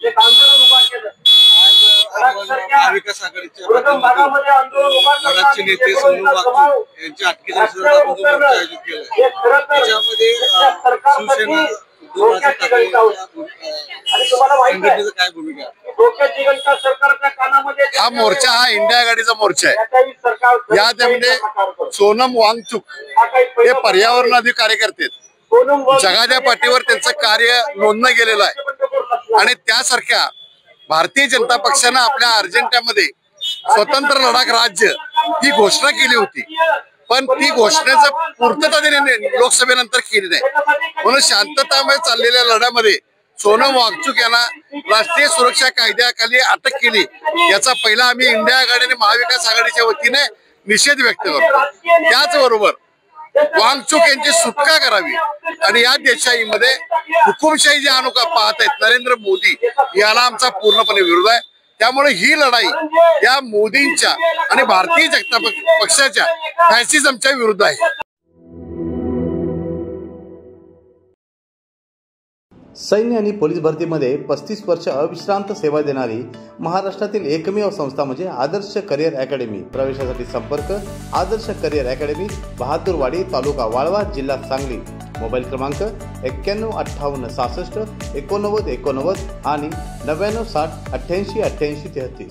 एक आंदोलन उभा केलं। महाविकास आघाडीच्या महाराष्ट्र नेते सोनू वागचूक यांच्या अटकेच्या विरोधात आपण जो मोर्चा आयोजित केलाय त्याच्यामध्ये शिवसेना उद्धव ठाकरे संघटनेचं काय भूमिका आहे? हा मोर्चा हा इंडिया आघाडीचा मोर्चा आहे। यामध्ये सोनम वांगचूक हे पर्यावरणवादी कार्यकर्ते आहेत। जगाच्या पाठीवर त्यांचं कार्य नोंदलं गेलेलं आहे आणि त्यासारख्या भारतीय जनता पक्षानं आपल्या अर्जेंटिनामध्ये स्वतंत्र लडाख राज्य ही घोषणा केली होती, पण ती घोषणेचं पूर्तता त्यांनी लोकसभेनंतर केली नाही। म्हणून शांततामय चाललेल्या लढ्यामध्ये सोनम वांगचूक यांना राष्ट्रीय सुरक्षा कायद्याखाली अटक केली। याचा पहिला आम्ही इंडिया आघाडी आणि महाविकास आघाडीच्या वतीने निषेध व्यक्त करतो। त्याचबरोबर वांगचूक यांची सुटका करावी आणि या देशाईमध्ये हुकुमशाही जी आणू पाहत आहेत नरेंद्र मोदी याला आमचा पूर्णपणे विरोध आहे। त्यामुळे ही लढाई या मोदींच्या आणि भारतीय जनता पक्षाच्या फॅसिझमच्या विरुद्ध आहे। सैन्य आणि पोलीस भरतीमध्ये 35 वर्ष अविश्रांत सेवा देणारी महाराष्ट्रातील एकमेव संस्था म्हणजे आदर्श करिअर अकॅडमी। प्रवेशासाठी संपर्क आदर्श करिअर अकॅडमी, बहादूरवाडी, तालुका वाळवा, जिल्हा सांगली। मोबाईल क्रमांक 915866 8989 आणि 9960 888833।